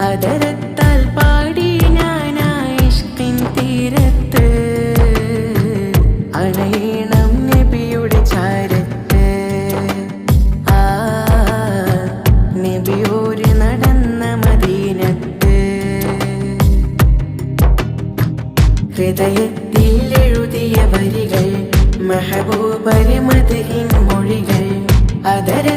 അതരത്താൽ പാടി ഞാനായിഷ്കിൻ തീരത്ത് അണയണം നബിയുടെ ചാരത്ത്. ആ നബിയോര് നടന്ന മദീനത്ത് ഹൃദയത്തിൽ എഴുതിയ വരികൾ മെഹബൂബരെ മദ്ഹിൻ മൊഴികൾ. അതര